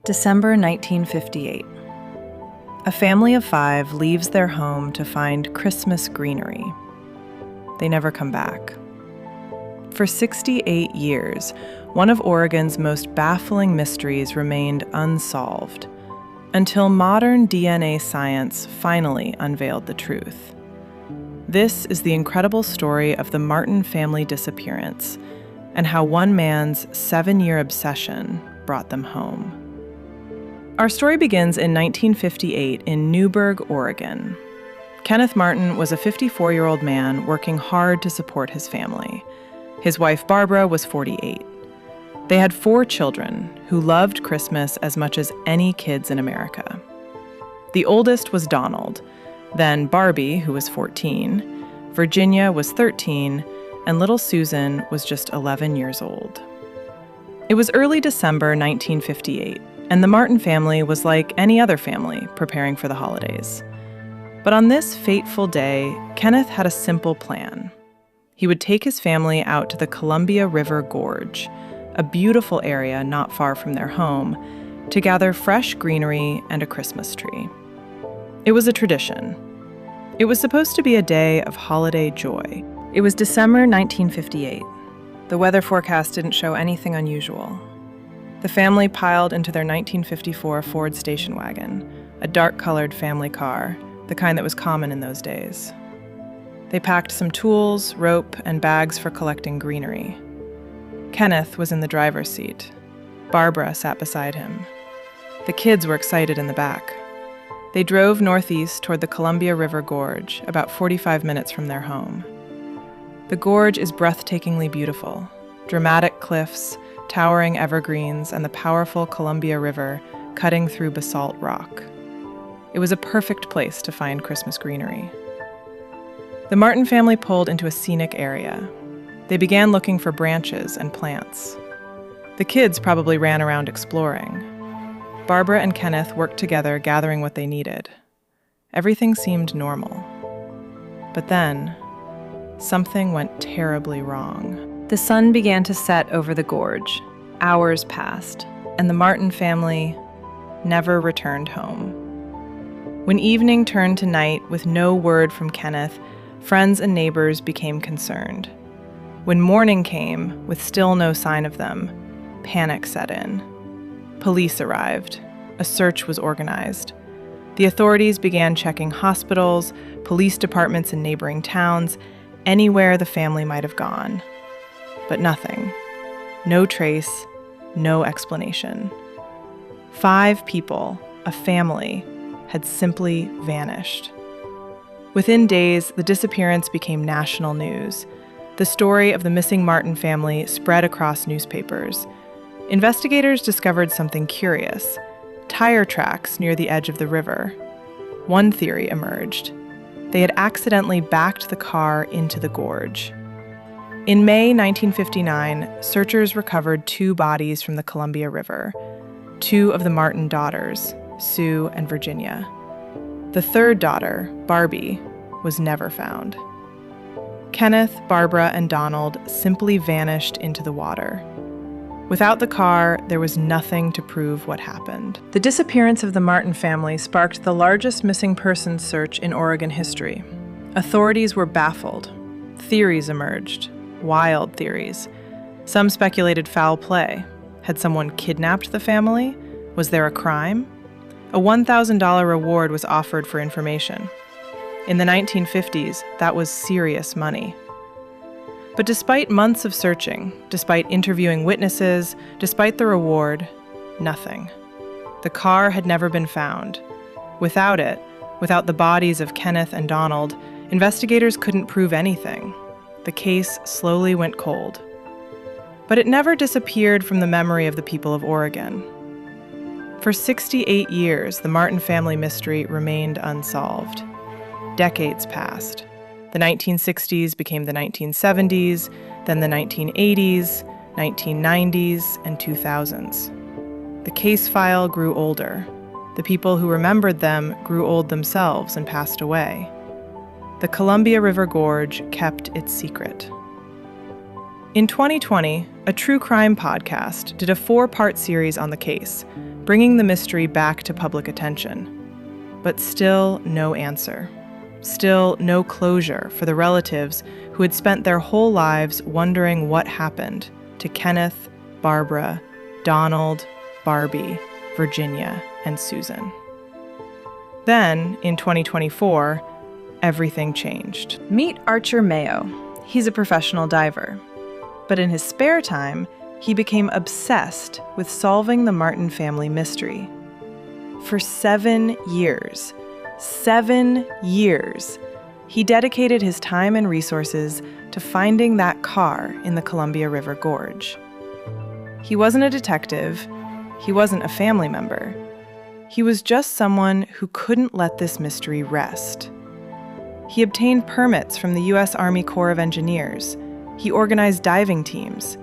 December 1958. A family of 5 leaves their home to find Christmas greenery. They never come back. For 68 years, one of Oregon's most baffling mysteries remained unsolved, until modern DNA science finally unveiled the truth. This is the incredible story of the Martin family disappearance and how one man's 7-year obsession brought them home. Our story begins in 1958 in Newberg, Oregon. Kenneth Martin was a 54-year-old man working hard to support his family. His wife, Barbara, was 48. They had 4 children who loved Christmas as much as any kids in America. The oldest was Donald, then Barbie, who was 14, Virginia was 13, and little Susan was just 11 years old. It was early December 1958, and the Martin family was like any other family preparing for the holidays. But on this fateful day, Kenneth had a simple plan. He would take his family out to the Columbia River Gorge, a beautiful area not far from their home, to gather fresh greenery and a Christmas tree. It was a tradition. It was supposed to be a day of holiday joy. It was December 1958. The weather forecast didn't show anything unusual. The family piled into their 1954 Ford station wagon, a dark-colored family car, the kind that was common in those days. They packed some tools, rope, and bags for collecting greenery. Kenneth was in the driver's seat. Barbara sat beside him. The kids were excited in the back. They drove northeast toward the Columbia River Gorge, about 45 minutes from their home. The gorge is breathtakingly beautiful. Dramatic cliffs, towering evergreens, and the powerful Columbia River cutting through basalt rock. It was a perfect place to find Christmas greenery. The Martin family pulled into a scenic area. They began looking for branches and plants. The kids probably ran around exploring. Barbara and Kenneth worked together gathering what they needed. Everything seemed normal. But then, something went terribly wrong. The sun began to set over the gorge. Hours passed, and the Martin family never returned home. When evening turned to night with no word from Kenneth, friends and neighbors became concerned. When morning came, with still no sign of them, panic set in. Police arrived. A search was organized. The authorities began checking hospitals, police departments in neighboring towns, anywhere the family might have gone. But nothing. No trace, no explanation. 5 people, a family, had simply vanished. Within days, the disappearance became national news. The story of the missing Martin family spread across newspapers. Investigators discovered something curious: tire tracks near the edge of the river. One theory emerged. They had accidentally backed the car into the gorge. In May 1959, searchers recovered 2 bodies from the Columbia River, 2 of the Martin daughters, Sue and Virginia. The 3rd daughter, Barbie, was never found. Kenneth, Barbara, and Donald simply vanished into the water. Without the car, there was nothing to prove what happened. The disappearance of the Martin family sparked the largest missing persons search in Oregon history. Authorities were baffled. Theories emerged. Wild theories. Some speculated foul play. Had someone kidnapped the family? Was there a crime? A $1,000 reward was offered for information. In the 1950s, that was serious money. But despite months of searching, despite interviewing witnesses, despite the reward, nothing. The car had never been found. Without it, without the bodies of Kenneth and Donald, investigators couldn't prove anything. The case slowly went cold. But it never disappeared from the memory of the people of Oregon. For 68 years, the Martin family mystery remained unsolved. Decades passed. The 1960s became the 1970s, then the 1980s, 1990s, and 2000s. The case file grew older. The people who remembered them grew old themselves and passed away. The Columbia River Gorge kept its secret. In 2020, a true crime podcast did a 4-part series on the case, bringing the mystery back to public attention. But still no answer. Still no closure for the relatives who had spent their whole lives wondering what happened to Kenneth, Barbara, Donald, Barbie, Virginia, and Susan. Then, in 2024, everything changed. Meet Archer Mayo. He's a professional diver. But in his spare time, he became obsessed with solving the Martin family mystery. For 7 years, he dedicated his time and resources to finding that car in the Columbia River Gorge. He wasn't a detective. He wasn't a family member. He was just someone who couldn't let this mystery rest. He obtained permits from the U.S. Army Corps of Engineers. He organized diving teams.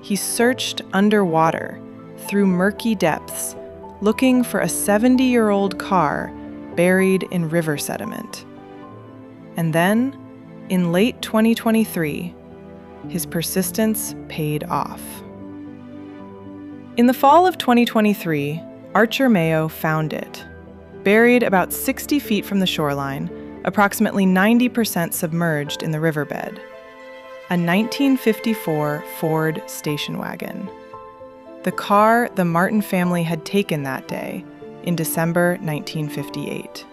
He searched underwater, through murky depths, looking for a 70-year-old car buried in river sediment. And then, in late 2023, his persistence paid off. In the fall of 2023, Archer Mayo found it, buried about 60 feet from the shoreline, approximately 90% submerged in the riverbed. A 1954 Ford station wagon. The car the Martin family had taken that day, in December 1958.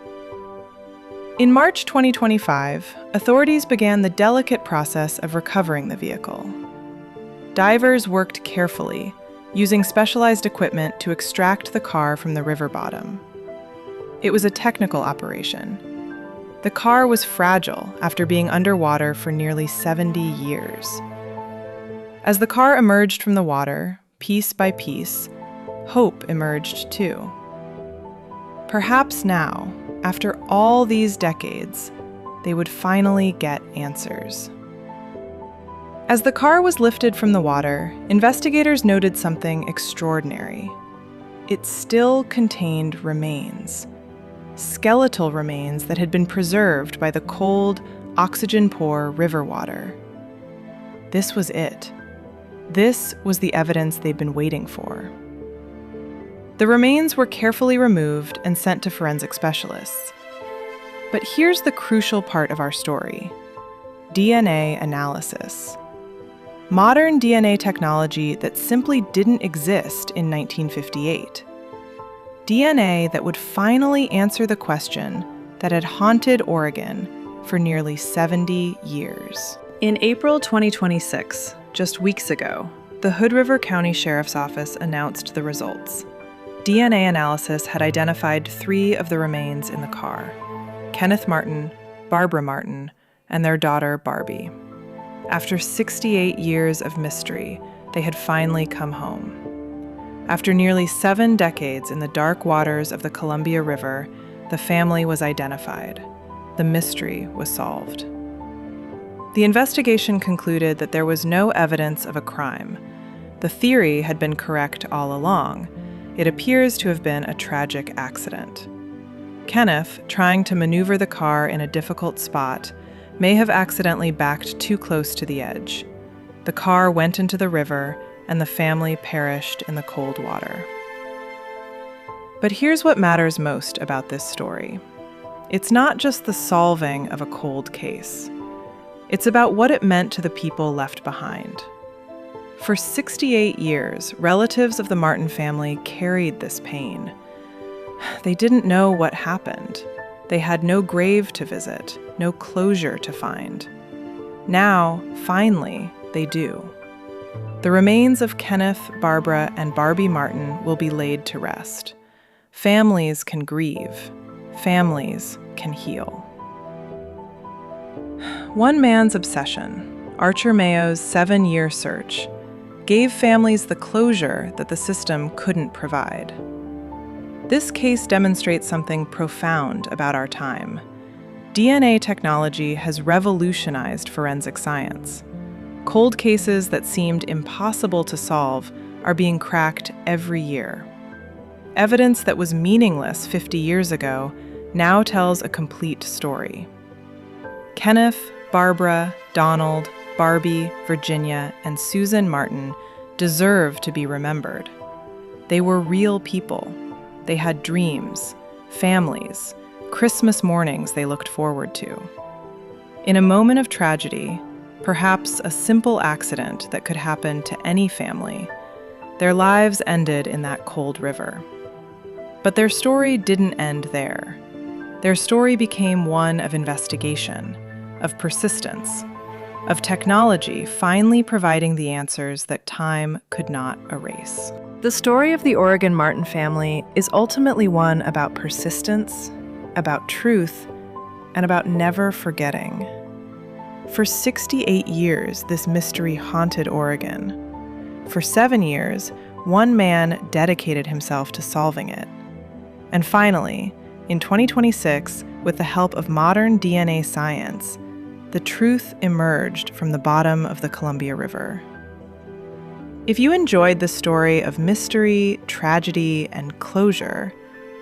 In March 2025, authorities began the delicate process of recovering the vehicle. Divers worked carefully, using specialized equipment to extract the car from the river bottom. It was a technical operation. The car was fragile after being underwater for nearly 70 years. As the car emerged from the water, piece by piece, hope emerged too. Perhaps now, after all these decades, they would finally get answers. As the car was lifted from the water, investigators noted something extraordinary. It still contained remains. Skeletal remains that had been preserved by the cold, oxygen-poor river water. This was it. This was the evidence they'd been waiting for. The remains were carefully removed and sent to forensic specialists. But here's the crucial part of our story: DNA analysis. Modern DNA technology that simply didn't exist in 1958. DNA that would finally answer the question that had haunted Oregon for nearly 70 years. In April 2026, just weeks ago, the Hood River County Sheriff's Office announced the results. DNA analysis had identified 3 of the remains in the car: Kenneth Martin, Barbara Martin, and their daughter Barbie. After 68 years of mystery, they had finally come home. After nearly 7 decades in the dark waters of the Columbia River, the family was identified. The mystery was solved. The investigation concluded that there was no evidence of a crime. The theory had been correct all along. It appears to have been a tragic accident. Kenneth, trying to maneuver the car in a difficult spot, may have accidentally backed too close to the edge. The car went into the river, and the family perished in the cold water. But here's what matters most about this story. It's not just the solving of a cold case. It's about what it meant to the people left behind. For 68 years, relatives of the Martin family carried this pain. They didn't know what happened. They had no grave to visit, no closure to find. Now, finally, they do. The remains of Kenneth, Barbara, and Barbie Martin will be laid to rest. Families can grieve. Families can heal. One man's obsession, Archer Mayo's 7-year search, gave families the closure that the system couldn't provide. This case demonstrates something profound about our time. DNA technology has revolutionized forensic science. Cold cases that seemed impossible to solve are being cracked every year. Evidence that was meaningless 50 years ago now tells a complete story. Kenneth, Barbara, Donald, Barbie, Virginia, and Susan Martin deserve to be remembered. They were real people. They had dreams, families, Christmas mornings they looked forward to. In a moment of tragedy, perhaps a simple accident that could happen to any family, their lives ended in that cold river. But their story didn't end there. Their story became one of investigation, of persistence, of technology finally providing the answers that time could not erase. The story of the Oregon Martin family is ultimately one about persistence, about truth, and about never forgetting. For 68 years, this mystery haunted Oregon. For 7 years, one man dedicated himself to solving it. And finally, in 2026, with the help of modern DNA science, the truth emerged from the bottom of the Columbia River. If you enjoyed the story of mystery, tragedy, and closure,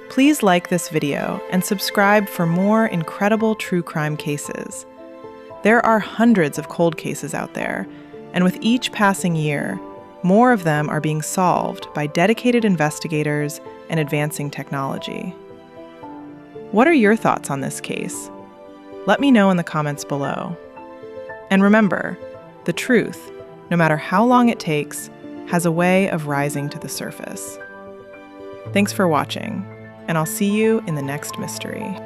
please like this video and subscribe for more incredible true crime cases. There are hundreds of cold cases out there, and with each passing year, more of them are being solved by dedicated investigators and advancing technology. What are your thoughts on this case? Let me know in the comments below. And remember, the truth, no matter how long it takes, has a way of rising to the surface. Thanks for watching, and I'll see you in the next mystery.